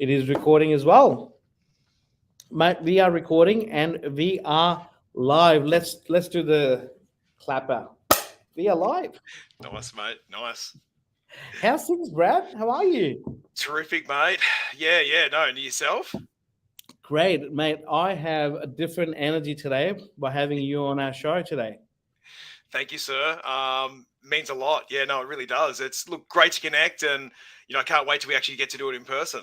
It is recording as well. Mate, we are recording and we are live. Let's do the clapper. We are live. Nice, mate. Nice. How's things, Brad? How are you? Terrific, mate. Yeah. No, and yourself? Great, mate. I have a different energy today by having you on our show today. Thank you, sir. Means a lot. Yeah, no, it really does. It's great to connect, and I can't wait till we actually get to do it in person.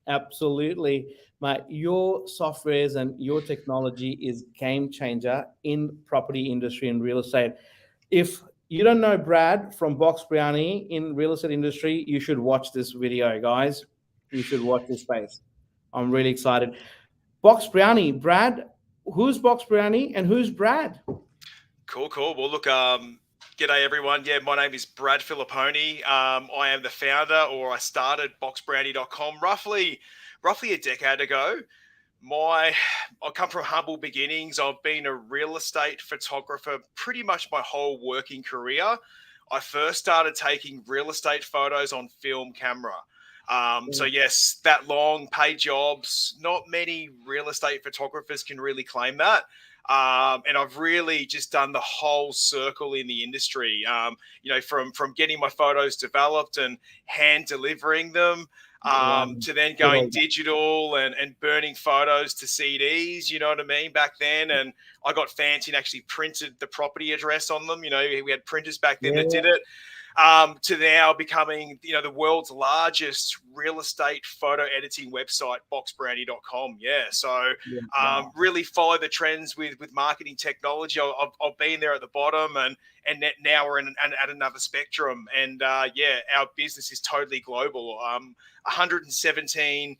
Absolutely, mate. Your softwares and your technology is game changer in property industry and real estate. If you don't know Brad from Box Brownie in real estate industry, you should watch this video, guys. You should watch this space. I'm really excited. Box Brownie, Brad. Who's Box Brownie and who's Brad? Cool. Well, look, g'day everyone. Yeah, my name is Brad Filipponi. I am the founder, or I started boxbrownie.com roughly a decade ago. I come from humble beginnings. I've been a real estate photographer pretty much my whole working career. I first started taking real estate photos on film camera. So yes, that long, paid jobs. Not many real estate photographers can really claim that. And I've really just done the whole circle in the industry. From getting my photos developed and hand delivering them, to then going digital and burning photos to CDs, you know what I mean, back then. And I got fancy and actually printed the property address on them. We had printers back then that did it. To now becoming, the world's largest real estate photo editing website, boxbrownie.com. Yeah. So really follow the trends with marketing technology. I've been there at the bottom and now we're at another spectrum. And our business is totally global. 117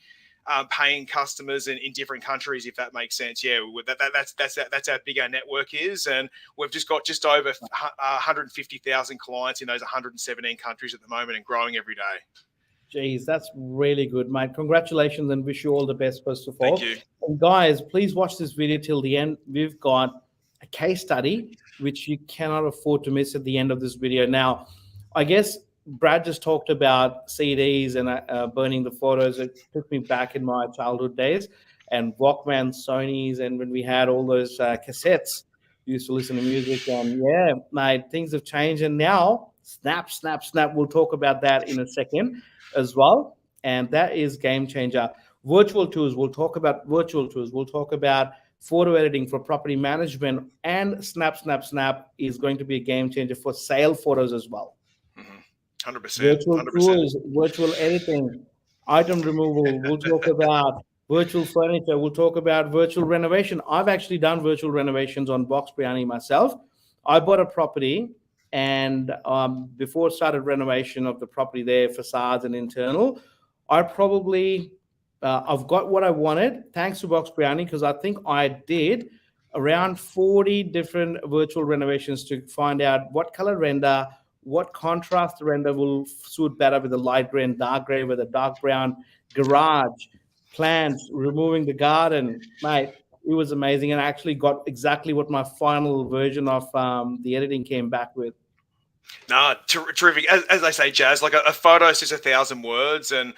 paying customers in different countries, if that makes sense. Yeah, that's how big our network is, and we've just got just over 150,000 clients in those 117 countries at the moment, and growing every day. Jeez, that's really good, mate. Congratulations and wish you all the best, first of all. Thank you. And guys, please watch this video till the end. We've got a case study which you cannot afford to miss at the end of this video. Now, I guess Brad just talked about CDs and burning the photos. It took me back in my childhood days, and Walkman, Sonys, and when we had all those cassettes, we used to listen to music. And yeah, mate, things have changed. And now, snap. We'll talk about that in a second as well. And that is game changer. Virtual tools. We'll talk about virtual tools. We'll talk about photo editing for property management, and snap is going to be a game changer for sale photos as well. 100%. Virtual tools, virtual editing, item removal. We'll talk about virtual furniture. We'll talk about virtual renovation. I've actually done virtual renovations on Box Brownie myself. I bought a property, and before I started renovation of the property there, facades and internal, I've got what I wanted thanks to Box Brownie, because I think I did around 40 different virtual renovations to find out what color render, what contrast render will suit better with the light gray and dark gray, with a dark brown garage, plants, removing the garden. Mate, it was amazing, and I actually got exactly what my final version of the editing came back with. No, terrific. As they say, Jazz, like a photo says 1,000 words, and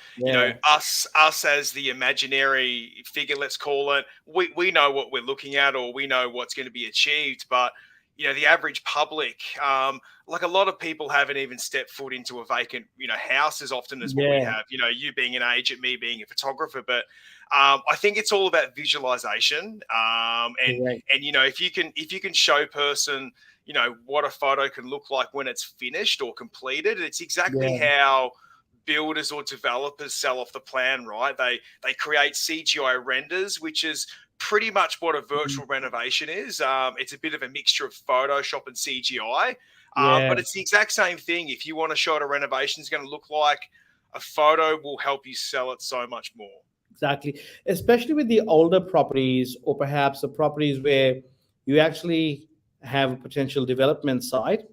us as the imaginary figure, let's call it, we know what we're looking at, or we know what's going to be achieved, but the average public, like a lot of people haven't even stepped foot into a vacant, house as often as what we have. You being an agent, me being a photographer, but I think it's all about visualization. And if you can show a person, what a photo can look like when it's finished or completed, it's exactly how builders or developers sell off the plan, right? They create CGI renders, which is pretty much what a virtual renovation is. It's a bit of a mixture of Photoshop and CGI, but it's the exact same thing. If you want to show what a renovation is going to look like, a photo will help you sell it so much more. Exactly, especially with the older properties, or perhaps the properties where you actually have a potential development site.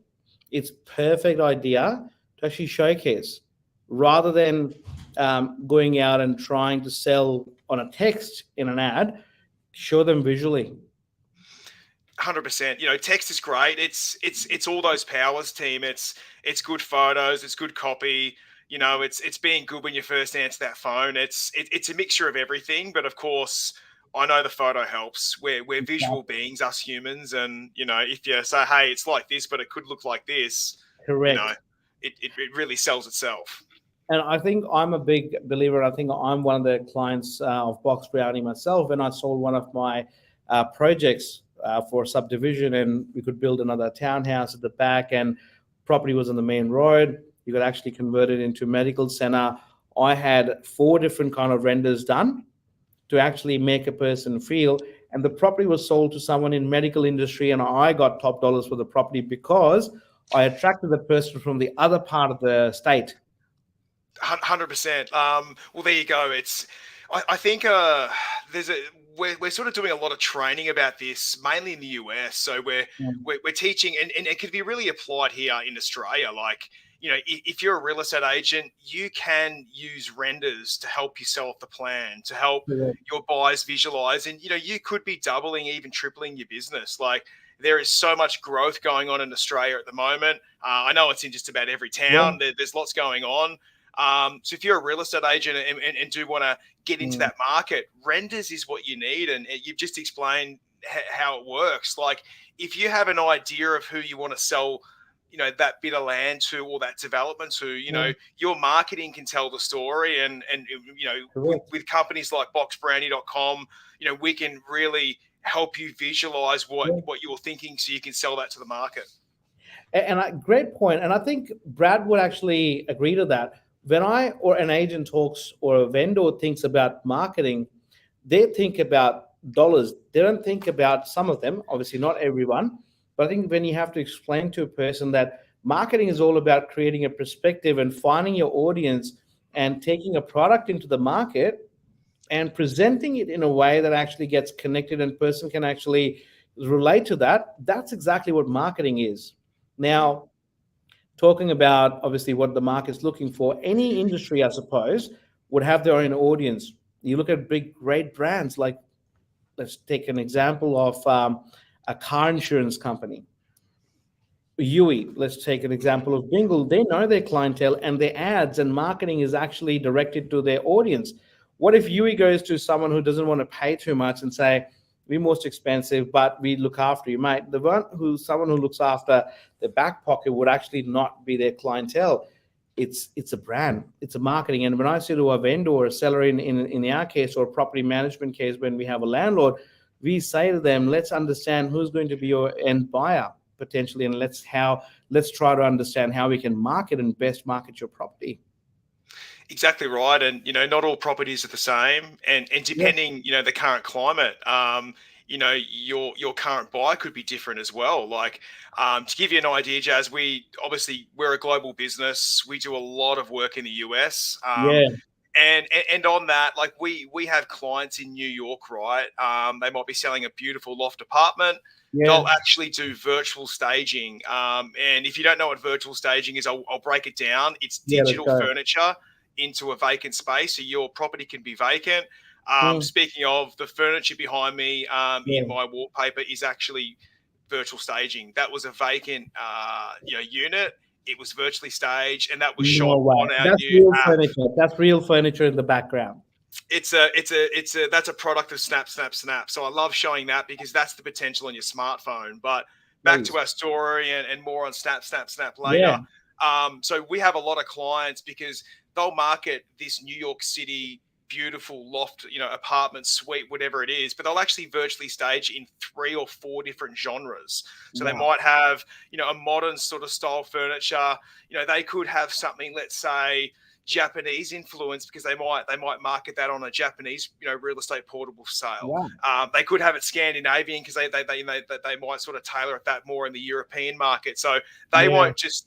It's perfect idea to actually showcase, rather than going out and trying to sell on a text in an ad. Show them visually. 100%. Text is great. It's all those powers, team. It's good photos. It's good copy. it's being good when you first answer that phone. It's a mixture of everything, but of course, I know the photo helps. We're visual beings, us humans, and if you say, hey, it's like this, but it could look like this, you know, Correct. it really sells itself. And I think I'm a big believer. I think I'm one of the clients of Box Brownie myself, and I sold one of my projects for a subdivision, and we could build another townhouse at the back, and property was on the main road. You could actually convert it into a medical center. I had four different kind of renders done to actually make a person feel, and the property was sold to someone in medical industry, and I got top dollars for the property because I attracted the person from the other part of the state. 100%. Well, there you go. I think there's a we're sort of doing a lot of training about this, mainly in the US. So we're teaching, and it could be really applied here in Australia. Like, if you're a real estate agent, you can use renders to help you sell off the plan, to help your buyers visualize, and you could be doubling, even tripling your business. Like, there is so much growth going on in Australia at the moment. I know it's in just about every town. There's lots going on. So if you're a real estate agent and do want to get into that market, renders is what you need. And you've just explained how it works. Like, if you have an idea of who you want to sell, that bit of land to, or that development to, your marketing can tell the story. And with companies like boxbrownie.com, we can really help you visualize what you're thinking, so you can sell that to the market. And great point. And I think Brad would actually agree to that. When I or an agent talks or a vendor thinks about marketing, they think about dollars. They don't think about, some of them, obviously not everyone, but I think when you have to explain to a person that marketing is all about creating a perspective and finding your audience and taking a product into the market and presenting it in a way that actually gets connected and person can actually relate to that, that's exactly what marketing is. Now, talking about obviously what the market's looking for, any industry, I suppose, would have their own audience. You look at big, great brands like, let's take an example of a car insurance company. Yui, let's take an example of Bingle. They know their clientele, and their ads and marketing is actually directed to their audience. What if Yui goes to someone who doesn't want to pay too much and say, we're most expensive, but we look after you, mate? Someone who looks after the back pocket would actually not be their clientele. It's a brand, it's a marketing. And when I say to a vendor or a seller in our case, or a property management case, when we have a landlord, we say to them, let's understand who's going to be your end buyer potentially, and let's try to understand how we can market and best market your property. Exactly right. And, not all properties are the same. And depending, the current climate, your current buy could be different as well. Like, to give you an idea, Jazz, we're a global business. We do a lot of work in the US. And on that, like, we have clients in New York, right? They might be selling a beautiful loft apartment. They'll actually do virtual staging. And if you don't know what virtual staging is, I'll break it down. It's digital furniture into a vacant space, so your property can be vacant. Speaking of, the furniture behind me in my wallpaper is actually virtual staging. That was a vacant unit. It was virtually staged, and that was shot on our new app. That's real furniture in the background. That's a product of Snap. So I love showing that, because that's the potential on your smartphone. But back to our story, and more on Snap later. So we have a lot of clients, because they'll market this New York City beautiful loft, apartment, suite, whatever it is, but they'll actually virtually stage in 3 or 4 different genres. So they might have, a modern sort of style furniture. They could have something, let's say, Japanese influence, because they might market that on a Japanese real estate portable sale. They could have it Scandinavian, because they might sort of tailor it that more in the European market. So they won't just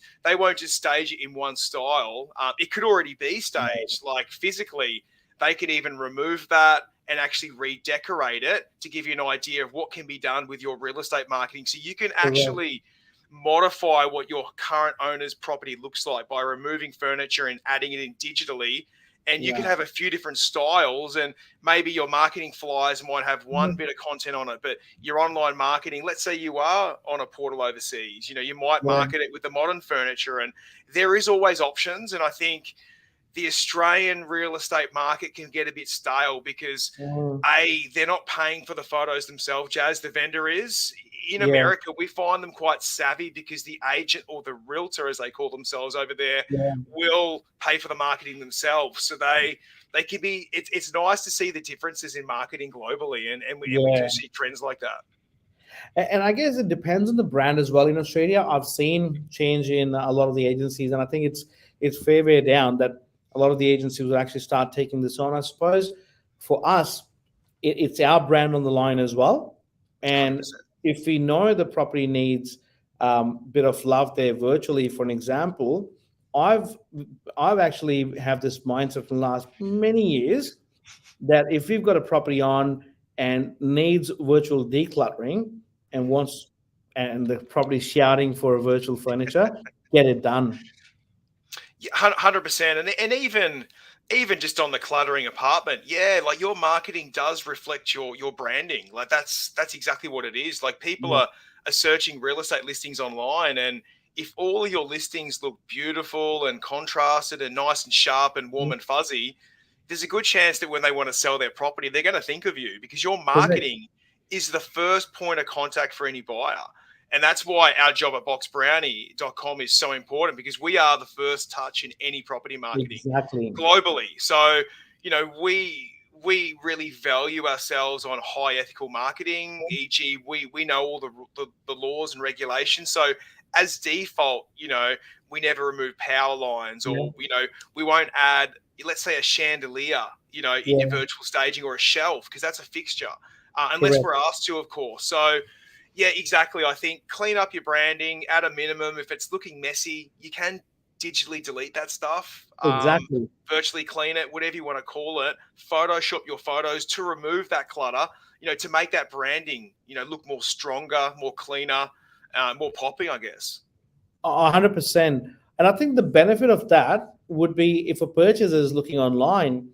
stage it in one style. It could already be staged, like physically. They could even remove that and actually redecorate it to give you an idea of what can be done with your real estate marketing. So you can actually modify what your current owner's property looks like by removing furniture and adding it in digitally. And you can have a few different styles, and maybe your marketing flyers might have one bit of content on it, but your online marketing, let's say you are on a portal overseas, you might market it with the modern furniture, and there is always options. And I think the Australian real estate market can get a bit stale because Mm, they're not paying for the photos themselves, Jazz. The vendor is. In yeah, America, we find them quite savvy because the agent or the realtor, as they call themselves over there, yeah, will pay for the marketing themselves. So they can be. It's nice to see the differences in marketing globally, and we do yeah. see trends like that. And I guess it depends on the brand as well. In Australia, I've seen change in a lot of the agencies, and I think it's fair way down that a lot of the agencies will actually start taking this on. I suppose for us, it's our brand on the line as well. Hundred And percent. if we know the property needs a bit of love there virtually, for an example, I've I've actually have this mindset for the last many years that if we've got a property on and needs virtual decluttering and wants and the property shouting for a virtual furniture, get it done. 100%, and even just on the cluttering apartment, yeah, like your marketing does reflect your branding. Like that's exactly what it is. Like people Yeah, are searching real estate listings online, and if all of your listings look beautiful and contrasted and nice and sharp and warm mm, and fuzzy, there's a good chance that when they want to sell their property, they're going to think of you because your correct. marketing is the first point of contact for any buyer. And that's why our job at boxbrownie.com is so important because we are the first touch in any property marketing Exactly. globally. So, we really value ourselves on high ethical marketing, e.g., we know all the laws and regulations. So, as default, we never remove power lines, Yeah, or we won't add, let's say, a chandelier, in your yeah, virtual staging, or a shelf, because that's a fixture, unless correct. we're asked to, of course. So, yeah, exactly. I think clean up your branding at a minimum. If it's looking messy, you can digitally delete that stuff, Exactly. virtually clean it, whatever you want to call it. Photoshop your photos to remove that clutter, to make that branding, look more stronger, more cleaner, more popping, I guess. 100%. And I think the benefit of that would be if a purchaser is looking online,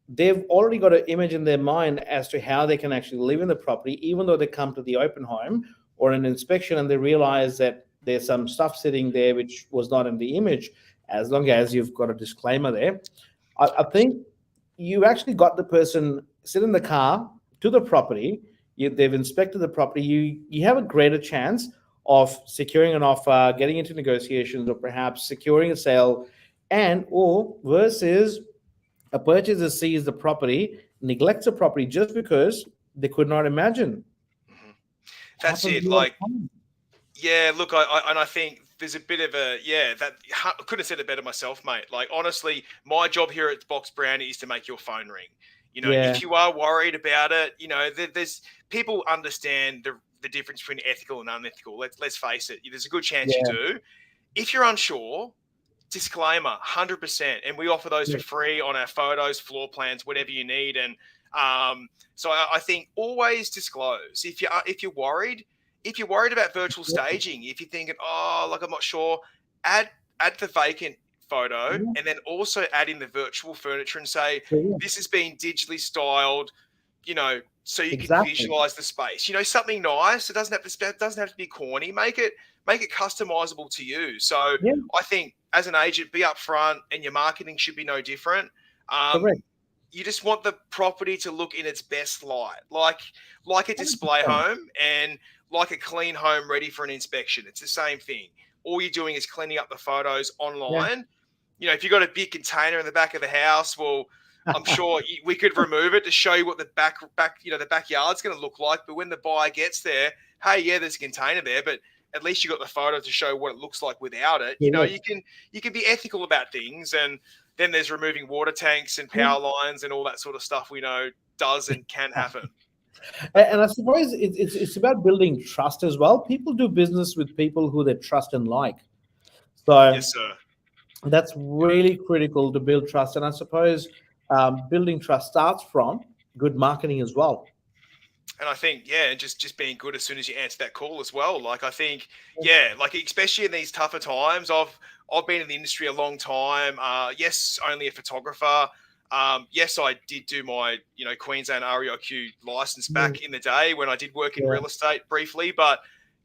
they've already got an image in their mind as to how they can actually live in the property, even though they come to the open home or an inspection and they realize that there's some stuff sitting there which was not in the image, as long as you've got a disclaimer there. I think you actually got the person sit in the car to the property. They've inspected the property. You have a greater chance of securing an offer, getting into negotiations, or perhaps securing a sale, and or versus a purchaser sees the property, neglects the property just because they could not imagine. Mhm. That's Happens it. a lot of Like, time. yeah, look, I think there's a bit of a, yeah, that I couldn't have said it better myself, mate. Like, honestly, my job here at Box Brownie is to make your phone ring. Yeah, If you are worried about it, there's people understand the difference between ethical and unethical. Let's face it. There's a good chance you yeah, do. If you're unsure, disclaimer, 100%, and we offer those for yeah, free on our photos, floor plans, whatever you need. And so I think always disclose if you're worried. If you're worried about virtual staging, if you're thinking, oh, like I'm not sure, add the vacant photo, yeah, and then also add in the virtual furniture and say yeah, this has been digitally styled, so you can exactly. visualize the space. Something nice. It doesn't have to be corny. Make it customizable to you. So Yeah, I think as an agent, be upfront, and your marketing should be no different. correct. You just want the property to look in its best light, like a display 100%. home and like a clean home ready for an inspection. It's the same thing. All you're doing is cleaning up the photos Yeah. online. If you've got a big container in the back of the house, well, I'm sure we could remove it to show you what the the backyard's going to look like. But when the buyer gets there, hey, yeah, there's a container there, but at least you got the photo to show what it looks like without it. Correct. You can be ethical about things, and then there's removing water tanks and Yeah. power lines and all that sort of stuff. We know does and can happen. And I suppose it's about building trust as well. People do business with people who they trust and like. So Yes, sir. that's really critical to build trust. And I suppose building trust starts from good marketing as well. And I think, yeah, and just being good as soon as you answer that call as well. Like I think, yeah, like especially in these tougher times. I've been in the industry a long time. Yes, only a photographer. Yes, I did do my Queensland REIQ license Mm, back in the day when I did work in yeah, real estate briefly. But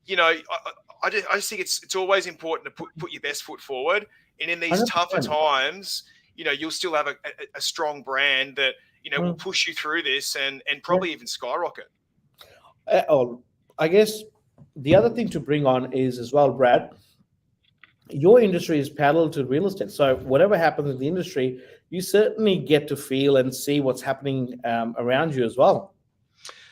I just think it's always important to put your best foot forward. And in these tougher 100%. times, you'll still have a strong brand that, will push you through this and probably even skyrocket. I guess the other thing to bring on is as well, Brad, your industry is parallel to real estate. So whatever happens in the industry, you certainly get to feel and see what's happening around you as well.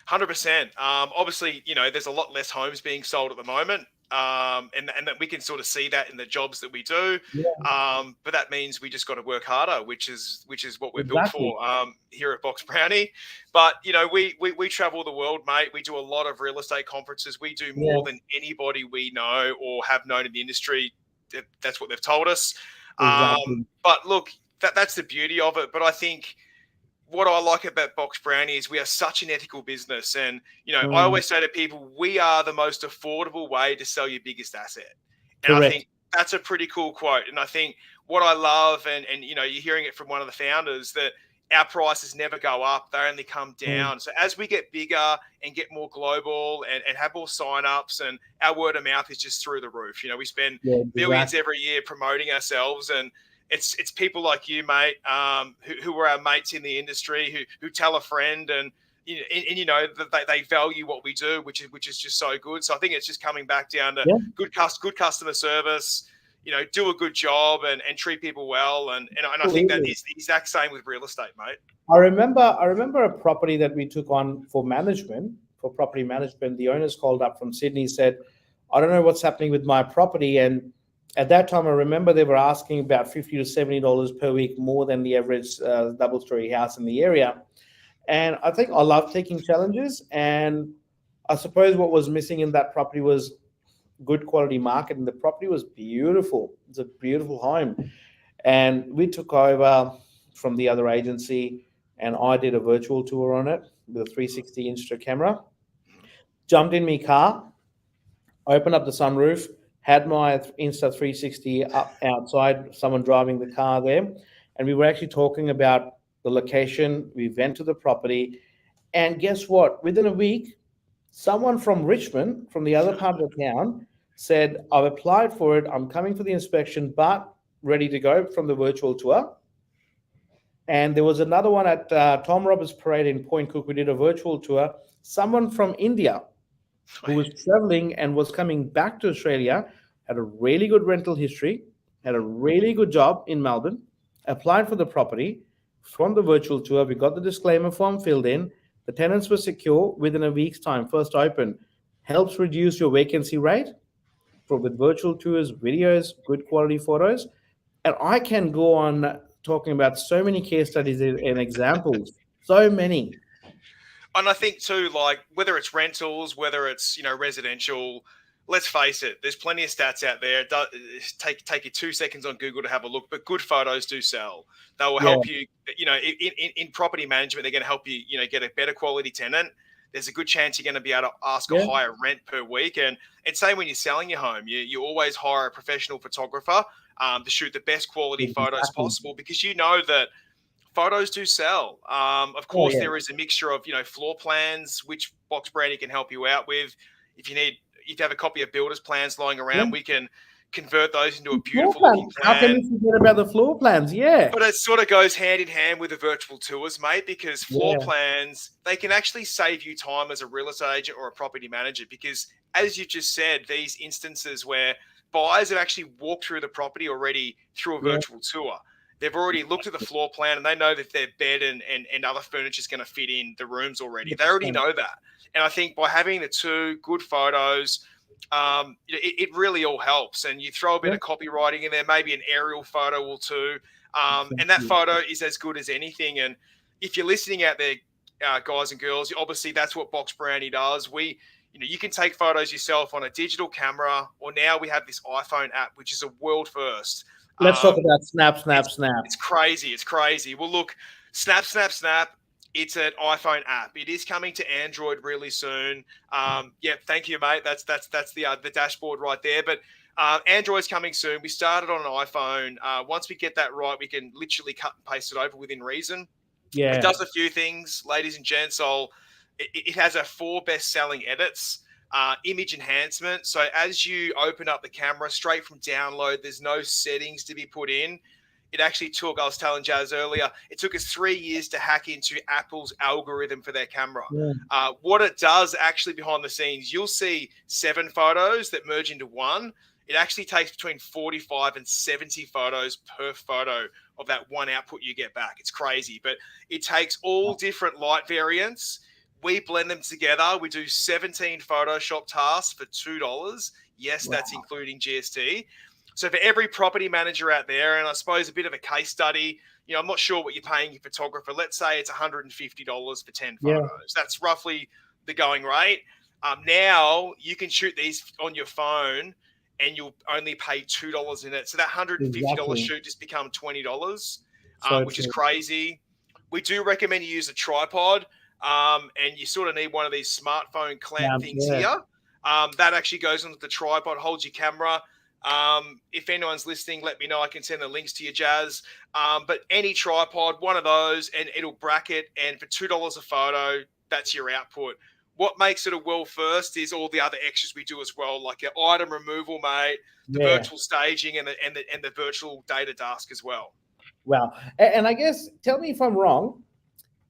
100%. Obviously, there's a lot less homes being sold at the moment. And that we can sort of see that in the jobs that we do. Yeah. But that means we just got to work harder, which is what we're built Exactly. for here at Box Brownie. But, we travel the world, mate. We do a lot of real estate conferences. We do more than anybody we know or have known in the industry. That's what they've told us. Exactly. But look, that's the beauty of it. But I think what I like about Box Brownie is we are such an ethical business. And, I always say to people, we are the most affordable way to sell your biggest asset. And Correct. I think that's a pretty cool quote. And I think what I love, and you're hearing it from one of the founders, that our prices never go up. They only come down. So as we get bigger and get more global and have more signups, and our word of mouth is just through the roof. We spend millions every year promoting ourselves, and it's people like you, mate, who are our mates in the industry, who tell a friend, and that they value what we do, which is just so good. So I think it's just coming back down to good customer service. Do a good job and treat people well, and I think that is the exact same with real estate, mate. I remember a property that we took on for property management. The owners called up from Sydney, said, "I don't know what's happening with my property," and at that time, I remember they were asking about $50 to $70 per week more than the average double-story house in the area. And I think I love taking challenges. And I suppose what was missing in that property was good quality market. And the property was beautiful. It's a beautiful home. And we took over from the other agency, and I did a virtual tour on it with a 360 Insta camera. Jumped in my car, opened up the sunroof, had my Insta 360 up outside, someone driving the car there, and we were actually talking about the location. We went to the property, and guess what? Within a week, someone from Richmond, from the other part of the town, said, "I've applied for it. I'm coming for the inspection, but ready to go from the virtual tour." And there was another one at Tom Roberts Parade in Point Cook. We did a virtual tour. Someone from India who was traveling and was coming back to Australia, had a really good rental history, had a really good job in Melbourne, applied for the property from the virtual tour. We got the disclaimer form filled in. The tenants were secure within a week's time, first open. Helps reduce your vacancy rate with virtual tours, videos, good quality photos. And I can go on talking about so many case studies and examples, so many. And I think too, like whether it's rentals, whether it's residential, let's face it, there's plenty of stats out there. Take you 2 seconds on Google to have a look, but good photos do sell. They will help you. In property management, they're going to help you. Get a better quality tenant. There's a good chance you're going to be able to ask a higher rent per week. And same when you're selling your home, you always hire a professional photographer to shoot the best quality photos possible, because that photos do sell. Of course, there is a mixture of, floor plans, which Box Brownie can help you out with. If you have a copy of builder's plans lying around, we can convert those into a beautiful looking plan. How can you forget about the floor plans? Yeah. But it sort of goes hand in hand with the virtual tours, mate, because floor plans, they can actually save you time as a real estate agent or a property manager, because as you just said, these instances where buyers have actually walked through the property already through a virtual tour. They've already looked at the floor plan and they know that their bed and other furniture is going to fit in the rooms already. They already know that. And I think by having the two good photos, it really all helps. And you throw a bit of copywriting in there, maybe an aerial photo or two. And that photo is as good as anything. And if you're listening out there, guys and girls, obviously that's what Box Brownie does. You can take photos yourself on a digital camera, or now we have this iPhone app, which is a world first. Let's talk about Snap. It's crazy. Well, look, Snap. It's an iPhone app. It is coming to Android really soon. Thank you, mate. That's the dashboard right there. But Android's coming soon. We started on an iPhone. Once we get that right, we can literally cut and paste it over within reason. Yeah. It does a few things, ladies and gents. It has 4 best-selling edits. Image enhancement. So as you open up the camera straight from download, there's no settings to be put in. it actually took, I was telling Jazz earlier, it took us 3 years to hack into Apple's algorithm for their camera. Yeah. What it does actually behind the scenes, you'll see 7 photos that merge into one. It actually takes between 45 and 70 photos per photo of that one output you get back. It's crazy, but it takes all different light variants. We blend them together. We do 17 Photoshop tasks for $2. Yes, Wow. that's including GST. So for every property manager out there, and I suppose a bit of a case study, I'm not sure what you're paying your photographer. Let's say it's $150 for 10 Yeah. photos. That's roughly the going rate. Now you can shoot these on your phone and you'll only pay $2 in it. So that $150 Exactly. shoot just become $20, So which is true. crazy. We do recommend you use a tripod, and you sort of need one of these smartphone clamp things here. That actually goes onto the tripod, holds your camera. If anyone's listening, let me know. I can send the links to you, Jazz. But any tripod, one of those, and it'll bracket. And for $2 a photo, that's your output. What makes it a world first is all the other extras we do as well, like your item removal, mate, the virtual staging, and the virtual data task as well. Wow. And I guess, tell me if I'm wrong,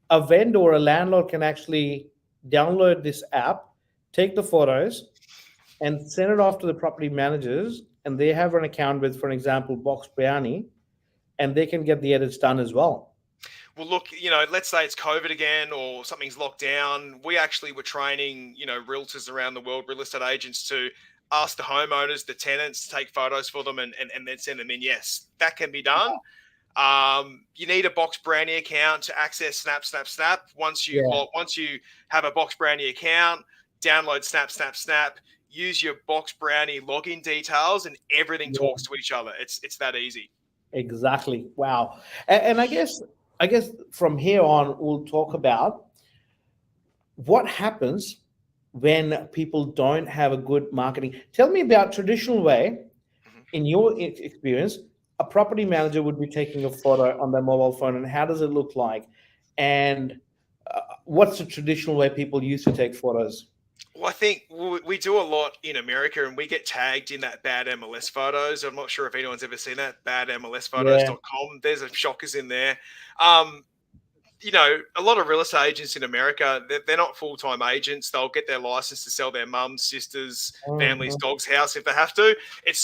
a vendor or a landlord can actually download this app, take the photos, and send it off to the property managers, and they have an account with, for example, Box Brownie, and they can get the edits done as well. Well, look, let's say it's COVID again or something's locked down. We actually were training, realtors around the world, real estate agents, to ask the homeowners, the tenants, to take photos for them and then send them in. Yes, that can be done. You need a Box Brownie account to access Snap. Once you have a Box Brownie account, download Snap. Use your Box Brownie login details, and everything talks to each other. It's that easy. Exactly. Wow. And I guess from here on we'll talk about what happens when people don't have a good marketing. Tell me about traditional way, in your experience, a property manager would be taking a photo on their mobile phone, and how does it look like? And what's the traditional way people used to take photos? Well, I think we do a lot in America, and we get tagged in that bad MLS photos. I'm not sure if anyone's ever seen that, badmlsphotos.com. There's a shockers in there. A lot of real estate agents in America, they're not full-time agents. They'll get their license to sell their mum's, sister's, family's dog's house if they have to. It's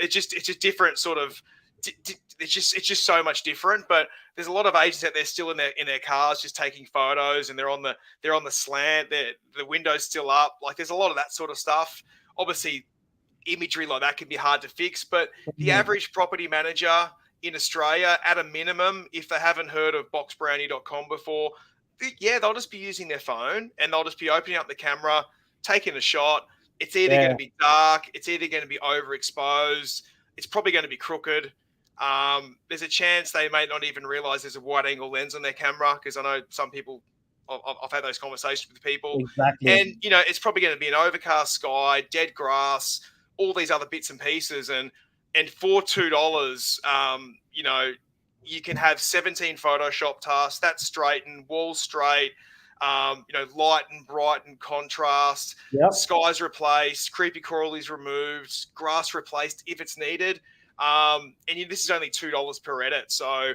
just different sort of. It's just so much different. But there's a lot of agents out there still in their cars just taking photos, and they're on the slant. The window's still up. Like, there's a lot of that sort of stuff. Obviously, imagery like that can be hard to fix, but the average property manager in Australia, at a minimum, if they haven't heard of boxbrownie.com before, they'll just be using their phone, and they'll just be opening up the camera, taking a shot. It's either going to be dark, it's either going to be overexposed, it's probably going to be crooked. There's a chance they may not even realize there's a wide angle lens on their camera, because I know some people, I've had those conversations with people. Exactly. And, it's probably going to be an overcast sky, dead grass, all these other bits and pieces. And for $2, you can have 17 Photoshop tasks. That's straightened, walls straight, light and bright and contrast. Skies replaced, creepy coral is removed, grass replaced if it's needed. And this is only $2 per edit. So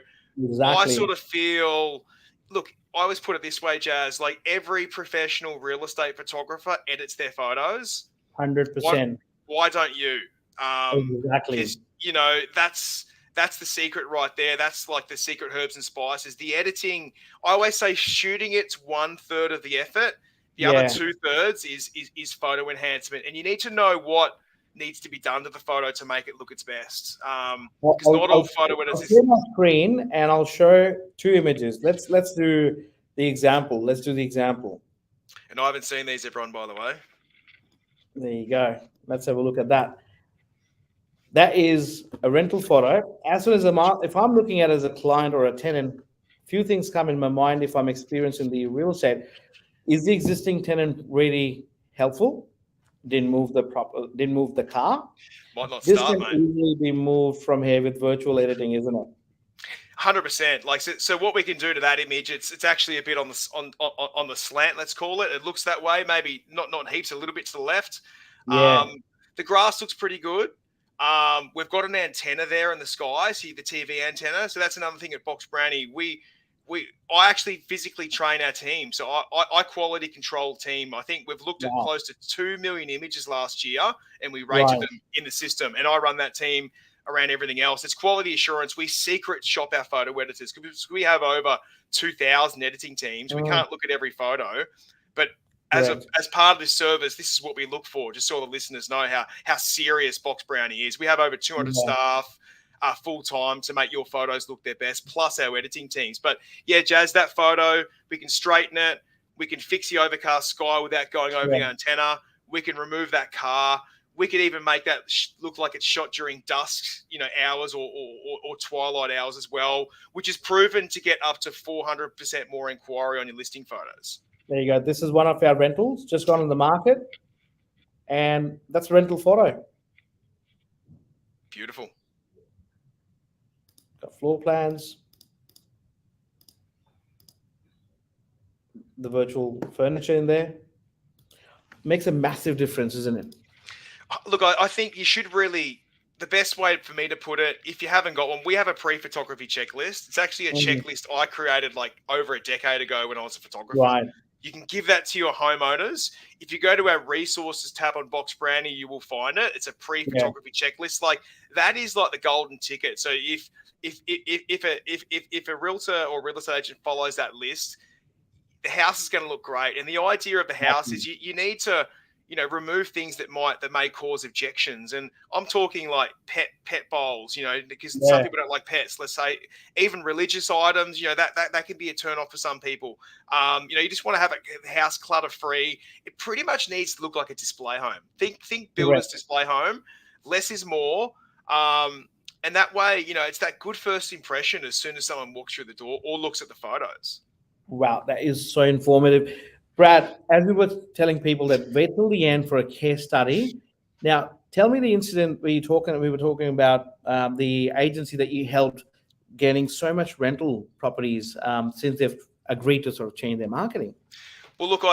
I sort of feel, look, I always put it this way, Jazz, like every professional real estate photographer edits their photos. 100%. Why don't you? Exactly. Because, that's the secret right there. That's like the secret herbs and spices. The editing, I always say shooting it's 1/3 of the effort. The other 2/3 is photo enhancement. And you need to know what needs to be done to the photo to make it look its best. Because not all photo editors. I'll share my screen and I'll show 2 images. Let's do the example. Let's do the example. And I haven't seen these, everyone, by the way. There you go. Let's have a look at that. That is a rental photo. As soon as if I'm looking at it as a client or a tenant, few things come in my mind if I'm experiencing the real estate. Is the existing tenant really helpful? Didn't move the car. Might not This start, can mate. easily be moved from here with virtual editing, isn't it? 100%. Like, so what we can do to that image, it's actually a bit on the slant, let's call it. It looks that way, maybe not heaps, a little bit to the left. Yeah. The grass looks pretty good. We've got an antenna there in the sky, see the TV antenna. So that's another thing at Box Brownie. I actually physically train our team. So I quality control team. I think we've looked at Wow. close to 2 million images last year, and we rated Right. them in the system. And I run that team around everything else. It's quality assurance. We secret shop our photo editors because we have over 2,000 editing teams. We can't look at every photo, but as part of this service, this is what we look for, just so the listeners know how serious Box Brownie is. We have over 200 staff full time to make your photos look their best, plus our editing teams. But yeah, Jazz, that photo, we can straighten it. We can fix the overcast sky without going over the antenna. We can remove that car. We could even make that look like it's shot during dusk, hours or twilight hours as well, which is proven to get up to 400% more inquiry on your listing photos. There you go. This is one of our rentals just gone on the market, and that's a rental photo. Beautiful. Got floor plans, the virtual furniture in there. Makes a massive difference, isn't it? Look, I think you should really, the best way for me to put it, if you haven't got one, we have a pre-photography checklist. It's actually a checklist I created like over a decade ago when I was a photographer. Right. You can give that to your homeowners. If you go to our resources tab on Box Brownie, you will find it. It's a pre-photography checklist. Like that is like the golden ticket. So if a realtor or real estate agent follows that list, the house is going to look great. And the idea of the house is you need to, remove things that may cause objections. And I'm talking like pet bowls, because some people don't like pets. Let's say even religious items, that can be a turn off for some people. You just want to have a house clutter free. It pretty much needs to look like a display home. Think builder's display home. Less is more. And that way, it's that good first impression as soon as someone walks through the door or looks at the photos. Wow, that is so informative. Brad, as we were telling people that wait till the end for a case study. Now, tell me the incident we were talking about the agency that you helped getting so much rental properties since they've agreed to sort of change their marketing. Well, look,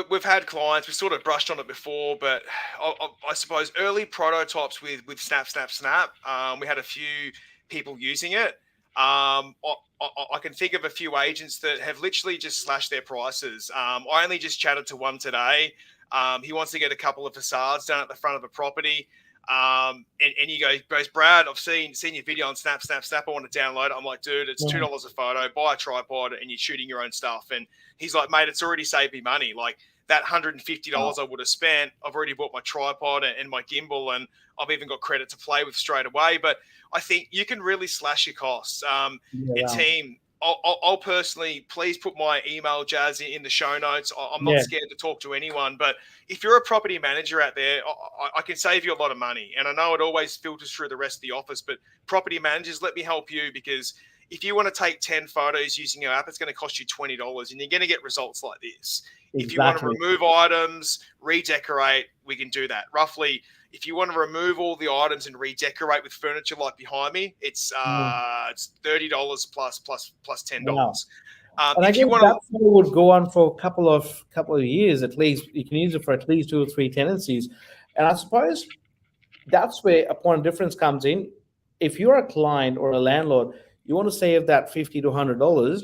we've had clients. We sort of brushed on it before, but I suppose early prototypes with Snap. We had a few people using it. I can think of a few agents that have literally just slashed their prices. I only just chatted to one today. He wants to get a couple of facades done at the front of a property. And he goes, Brad, I've seen your video on Snap. I want to download it. I'm like, dude, it's $2 a photo. Buy a tripod and you're shooting your own stuff. And he's like, mate, it's already saved me money. Like that $150 I would have spent, I've already bought my tripod and my gimbal, and I've even got credit to play with straight away. But I think you can really slash your costs. Your team, I'll personally, please put my email, Jazz, in the show notes. I'm not scared to talk to anyone, but if you're a property manager out there, I can save you a lot of money. And I know it always filters through the rest of the office, but property managers, let me help you, because if you want to take 10 photos using our app, it's going to cost you $20, and you're going to get results like this. Exactly. If you want to remove items, redecorate, we can do that. Roughly, if you want to remove all the items and redecorate with furniture like behind me, it's $30 plus $10. Wow. And I guess that would go on for a couple of years at least. You can use it for at least 2 or 3 tenancies. And I suppose that's where a point of difference comes in. If you're a client or a landlord, you want to save that $50 to $100,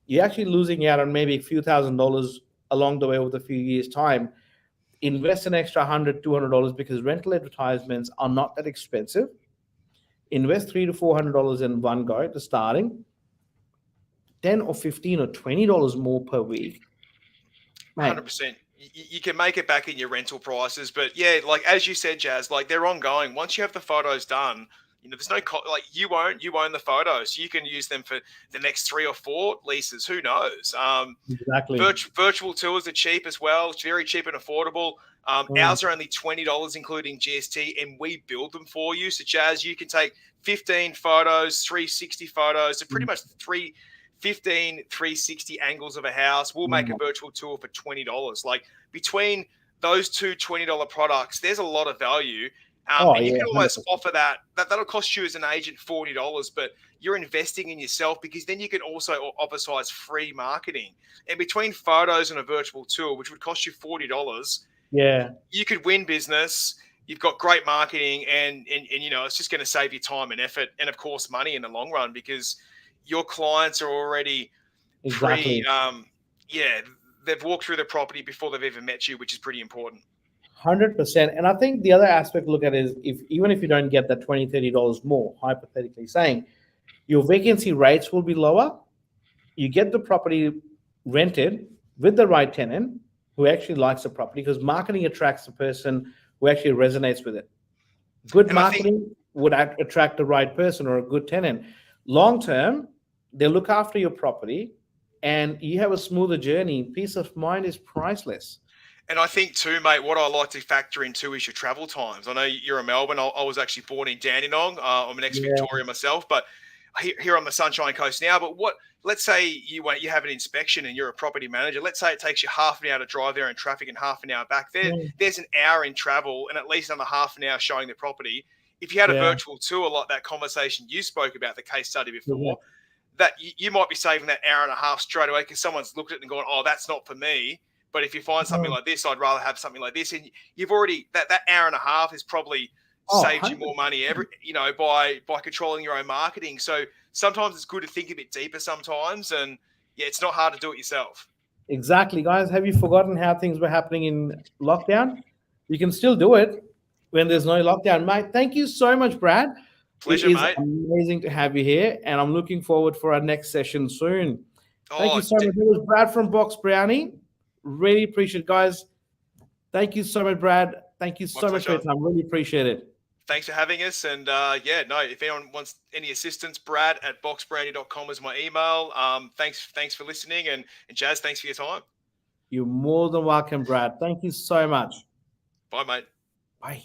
you're actually losing out on maybe a few $1,000s along the way with a few years' time. Invest an extra $100, $200 because rental advertisements are not that expensive. Invest $300 to $400 in one go at the starting. $10 or $15 or $20 more per week. 100%. You can make it back in your rental prices, but yeah, like as you said, Jazz, like they're ongoing. Once you have the photos done, there's no like you own the photos. You can use them for the next 3 or 4 leases. Who knows? Exactly. Virtual tours are cheap as well. It's very cheap and affordable. Ours are only $20, including GST, and we build them for you. So, Jazz, you can take 15 photos, 360 photos. So pretty much 15 360 angles of a house. We'll make a virtual tour for $20. Like between those two $20 products, there's a lot of value. And you can almost 100%. Offer that'll cost you as an agent $40, but you're investing in yourself, because then you can also offer free marketing. And between photos and a virtual tour, which would cost you $40, you could win business, you've got great marketing, and you know, it's just going to save you time and effort, and of course money in the long run, because your clients are already Exactly. yeah, they've walked through the property before they've even met you, which is pretty important. 100%. And I think the other aspect to look at is, if even if you don't get that $20, $30 more, hypothetically saying, your vacancy rates will be lower. You get the property rented with the right tenant who actually likes the property, because marketing attracts the person who actually resonates with it. Good And I think, marketing would attract the right person or a good tenant. Long term, they look after your property and you have a smoother journey. Peace of mind is priceless. and I think too, mate, what I like to factor in too is your travel times. I know you're in Melbourne. I was actually born in Dandenong. I'm an Yeah, ex-Victorian myself, but here on the Sunshine Coast now. But let's say you have an inspection and you're a property manager. Let's say it takes you half an hour to drive there in traffic and half an hour back. yeah, There's an hour in travel and at least another half an hour showing the property. If you had a yeah, virtual tour like that conversation you spoke about, the case study yeah. before, that you might be saving that hour and a half straight away because someone's looked at it and gone, oh, that's not for me. But if you find something Oh, like this, I'd rather have something like this. And you've already that hour and a half has probably oh, saved you 100. more money by controlling your own marketing. So sometimes it's good to think a bit deeper sometimes, and yeah, it's not hard to do it yourself. Exactly, guys. Have you forgotten how things were happening in lockdown? You can still do it when there's no lockdown, mate. Thank you so much, Brad. It Pleasure, is mate. amazing to have you here, and I'm looking forward for our next session soon. Thank you Oh, so much. It was Brad from Box Brownie. Really appreciate it, guys. Thank you so much, Brad. Thank you my so much for pleasure. your time. Really appreciate it. Thanks for having us. And yeah, no, if anyone wants any assistance, brad@boxbrownie.com is my email. Thanks for listening. And Jazz, thanks for your time. You're more than welcome, Brad. Thank you so much. Bye, mate. Bye.